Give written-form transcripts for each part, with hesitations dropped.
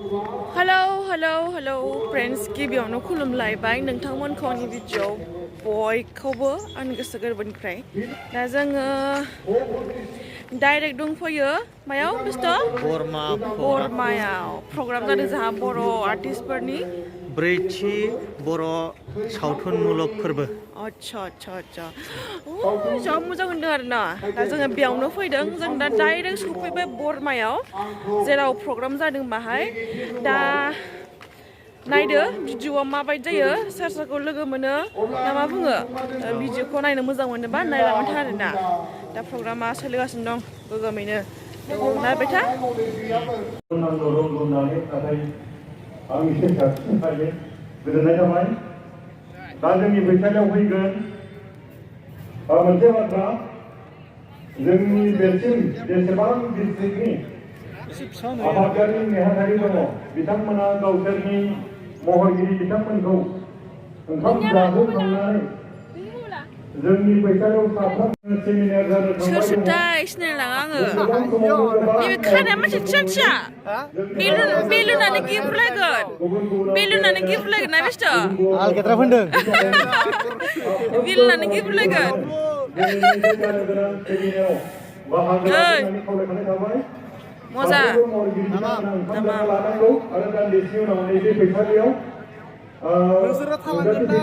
Hello friends गिबियावनो खुलुमलायबाय नोंथांमोनखौ आंनि भिडिअ'आव बयखौबो आंनि गोसो गोरबोनिफ्राय दा जोङो डाइरेक्ट दंफैयो मायाव बुस्थु बरमायाव प्रग्राम जादों जोंहा बर' आर्टिस्टफोरनि ब्रैथि बर' सावथुन मुलुग फोरबो आच्छा जा मोजां होनदों आरोना दा जोङो बेयावनो फैदों जों दा डाइरेक्ट सफैबाय बरमायाव जेराव प्रग्राम जादों बाहाय दा नायदो भिडिअ'आ माबायदि जायो सोर सोरखौ लोगो मोनो ना मा बुङो भिडिअ'खौ नायनो मोजां मोनोबा नायलांबाय था आरोना दा प्रग्रामा सोलिगासिनो दं गोगोमैनो नायबाय था गोजोननाय थाबाय दा जोंनि फैसालियाव फैगोन मोनसे बाथ्रा जोंनि बेसिम जेसेबां डिस्ट्रिक्टनि आफादगिरि नेहाथारि दङ बिथांमोना गावसोरनि महरगिरि बिथांमोनखौ ओंखाम जाहोखांनानै जोंनि फैसालियाव साफ्रोम सेमिनार जानो सोर सोरथाय सिनायलाङा आङो नैबे खानाया मानसि फिसा बेलुनानै गिफ्ट ना बुस्थु आलगेद्रा फोनदों बेलुनानै गिफ्ट लागोन मजा आरो दान्दिसे उनाव नैबे फैसालियाव नोंसोरो थालांगोन ना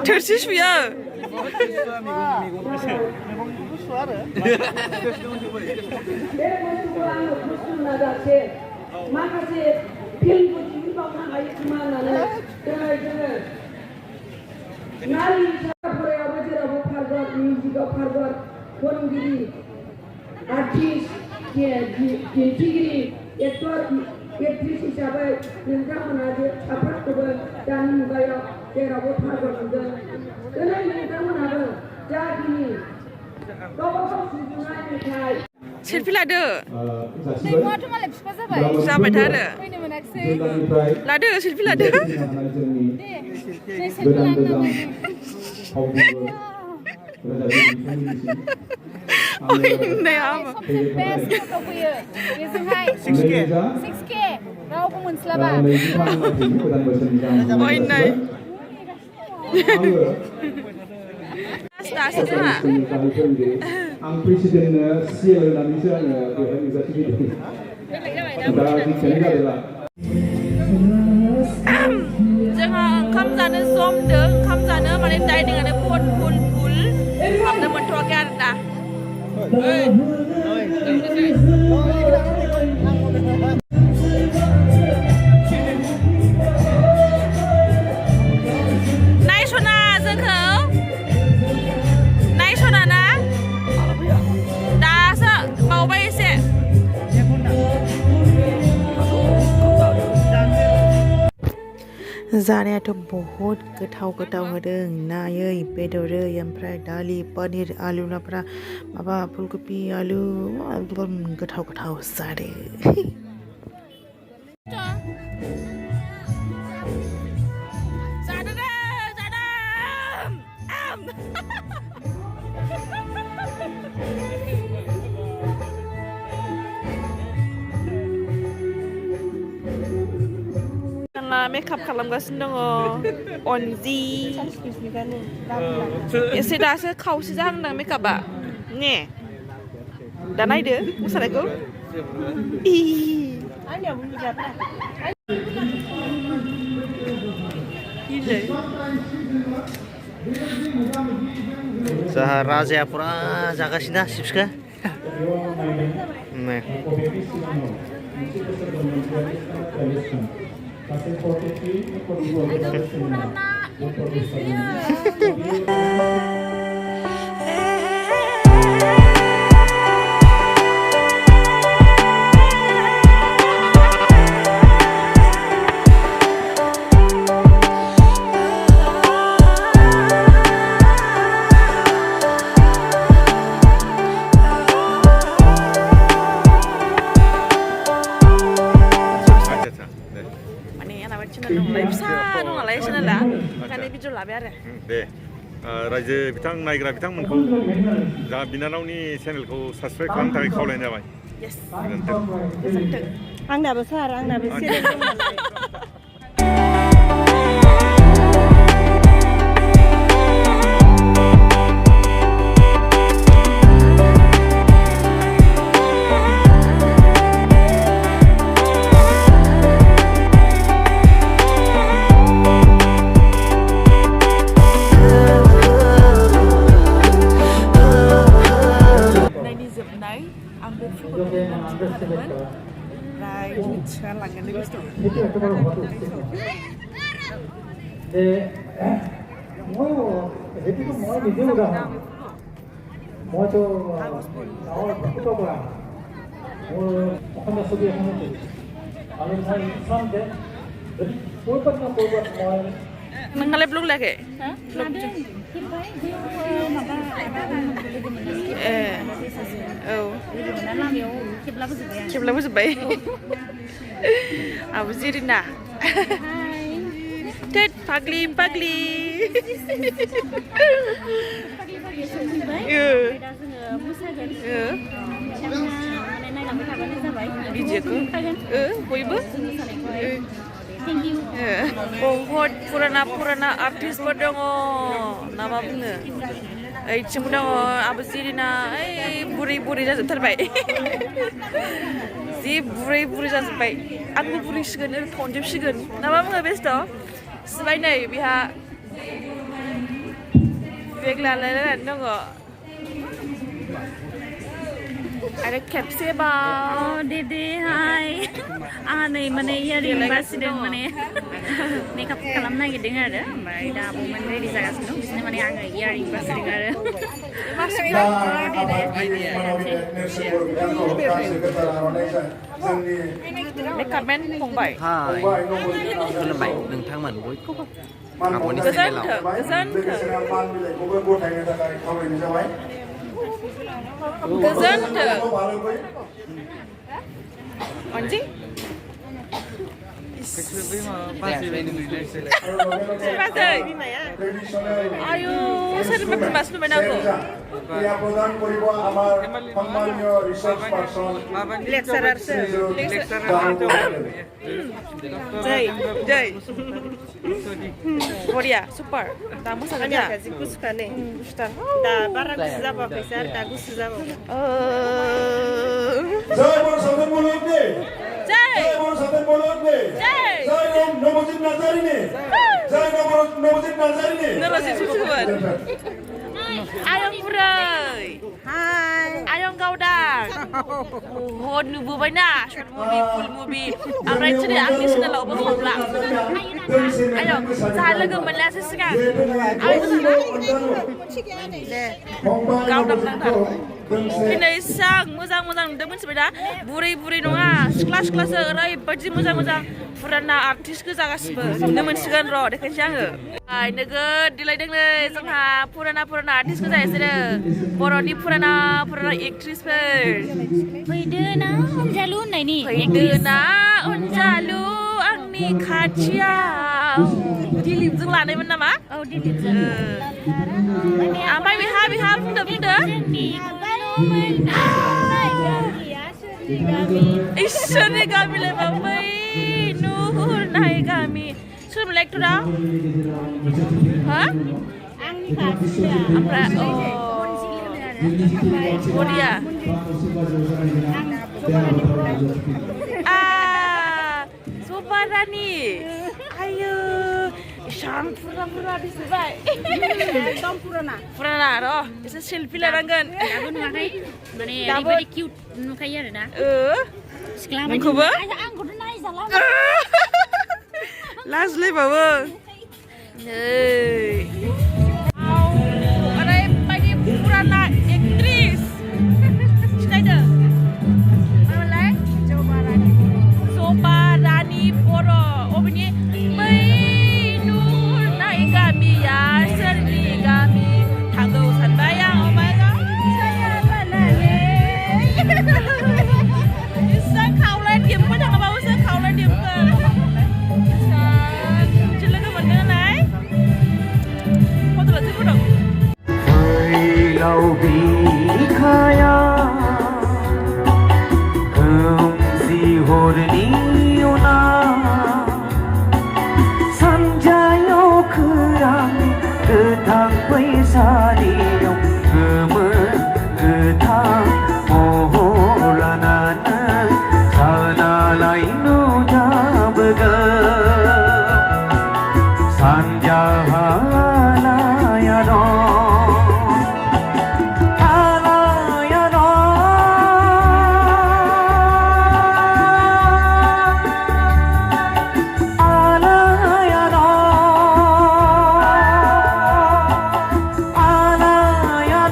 थोरसि सुयो माखासे फिल्मखौ दिहुनबावनो हायो खोमा होननानै जोङो नारि फरायावबो जेरावबो पारगत मिउजिकआव पारगत फोरोंगिरि आर्टिस्ट दिन्थिगिरि एक्टर एक्ट्रिस हिसाबै नोंथांमोना जे साफ्रोमखौबो दानि मुगायाव जेरावबो पारगत नुदों दिनै नोंथांमोनाबो जाखिनि गावबा गाव सुजुनाय मेथाइ सेल्फि लादो जाबाय था आरो लादो सेल्फि लादो रावबो मोनस्लाबा दासो जोंहा आं प्रेसिडेन्टनो सिएल होनानैसो आङो बेवहाय नुजाथिफैदों दा जिखिनि जादोंला जोंहा ओंखाम जानो जमदों ओंखाम जानो माने डाइनिंआनो फुल हाबनो मोनथ'वाखै आरो दा नायस'ना जोंखौ नायस'ना ना दासो बावबाय एसे जानायाथ' बहुद गोथाव होदों नायै बेदरै ओमफ्राय दालि पनिर आलु लाब्रा माबा फुलकबि आलु एकदम गोथाव जादों मेकआप खालामगासिनो दङ अनजि एसे दासो खावसे जाहांदों मेकआपआ ने दा नायदो मोसानायखौ जोंहा राजाया फुरा जागासिनो चिप्सखौ channel dong live sa dong live channel dah kan ini video lah biar deh रायजो बिथां नायग्रा बिथांमोनखौ जा बिनानावनि चेनेलखौ साबस्क्राइब खालामनो थाखाय खावलायनाय जाबाय Yes. गोजोन्थों आंनाबो सार आंनाबो चेनेल दं नालाय नायनि जोबनाय आं बे फिल्मखौ नायदोंमोन ओमफ्राय मिथिना लांगोन बे बुस्थु नोंहालाय ब्लग लायाखै ए औ खेबलाबो जोब्बाय आबो जिरिना थेट फाग्लि फाग्लि भिडिअखौ बयबो बहुत पुराना आर्टिस्टफोर दङ ना मा बुङो ओइथिंबो दङ आबो जिरिना ओइ बुरै जाजोबथारबाय जि बुरै जाजोब्बाय आंबो बुरैसिगोन ओरै थनजोबसिगोन ना मा बुङो बेस्थ' सिबाय नै बिहा बेग लालायनानै दङ आरो खेबसेबाव दे हाय आंहा नै माने इयारिं बासिदों माने मेकआप खालामनो नागिरदों आरो ओमफ्राय दा आब'मोन रेडि जागासिनो दं बिदिनो माने आङो इयारिं बासिदों आरो मेकआपमेन फंबाय खुलुमबाय नोंथांमोन बयखौबो आब'नि गोजोन्थों Anji? Ayo, saya mas numen aku. Lecturer. Jai. Korea, super. Kamu saja. Aku suka nih. Gustar. Da barang siapa besar, da gus siapa. জয় বড় সাধন বলুন নে Jai. জয় বড় সাধন বলুন নে Jai. জয় নবজিৎ নাজারি নে জয় নবজিৎ নাজারি নে Nerusin susuan. Ayong buray. Hai. Ayong gaudang. Hon nububai na. Short movie, full movie. Amrai ceri angin senala obo khobla. Ayong, jalan lagi mana sesekan. Ayong sana. Gaudang nang. Ini sang moजां नुदों मोनथिबाय दा बुरै नङा सिख्लासो ओरैबायदि मोजां फुराना artist गोजा गासिबो नुनो मोनसिगोन र' देखायनोसै आङो नोगोद देलायदोंलै जोंहा फुराना आर्टिस्ट गोजा बिसोरो बर'नि फुराना एक्ट्रिसफोर फैदो ना अनजालु होननायनि फैदो ना अनजालु आंनि खाथियाव दिलिपजों लानायमोन नामा औ दिलिपजों ओमफ्राय बेहा बुंदो इसोरनि गामिलाय बाबै नुहुरनाय गामि सोरमोनलाय एक्टरा हा आंनि खाथिया ओमफ्राय बरिया जबा रानि आयो इसान फुरा दिसबाय एकदम फुराना र' एसे सेल्फि लानांगोन दाबो नुवाखै माने ओरैबायदि किउट नुखायो आरो ना सिख्ला नोंखौबो आंखौथ' नायजाला लाजलायबावो नै ओरैबायदि फुराना एक्ट्रिस सिनायदों मामोनलाय जबा रानि बर' अबेनि बै नुहुरनाय गामिया सोरनि गामि थांगौ सानबाय आं इसा खावलाय दिमफोर थाङाबाबोसो खावलाय दिमफोर लोगो मोनदों नालाय दाउ बिखाया खोमसि हरनि अना सानजायाव खोरांनि गोथां फैसालियाव गोमो गोथां महर लानानै सानालाय नुजाबोगोन सानजाहा आलाया दं आलाया दं आलाया दं आलाया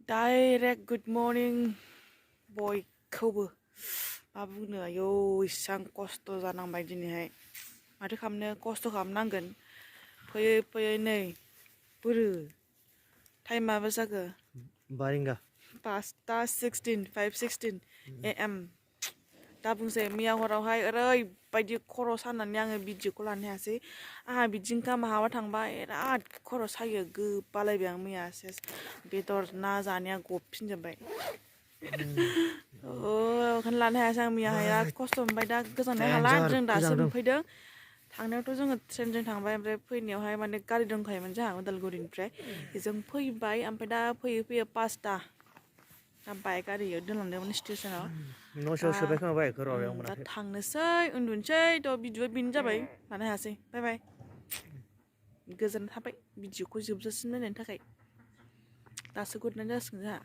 Direct good morning बयखौबो मा बुंनो आयौ इसां खस्थ' जानांबाय दिनैहाय माथो खालामनो खस्थ' खालामनांगोन फैयै फैयै नै बोरो टाइमाबो जागो 5 रिंगा 5:16 AM दा बुंसै मैया हरावहाय ओरैबायदि खर' सानानै आङो भिडिअखौ लानो हायासै आंहा बिदिनोखा माहाबा थांबा बिराद खर' सायो गोबालायबाय आं मैया सेस बेदर ना जानाया गफिनजोब्बाय ओंखायनो लानो हायासै आं मैयाहाय बिराद खस्थ' मोनबाय दा गोजांनाय हाला जों दासो मोनफैदों थांनायावथ' जोङो ट्रेनजों थांबाय ओमफ्राय फैनायावहाय माने गारि दंखायोमोन जोंहा उदालगुरिनिफ्राय बेजों फैबाय ओमफ्राय दा फैयै फैयै 5ता दा बाइक आरियाव दोनलांदोंमोन स्टेसनाव न'सेयाव सोबाय खोमा बाइकखौ दा मोनाखै थांनोसै उन्दुनोसै थ' भिडिअआ बेनो जाबाय लानो हायासै बाय बाय गोजोन थाबाय भिडिअखौ जोबजासिम नायनायनि थाखाय दासो गुड नाइट जासिगोन जोंहा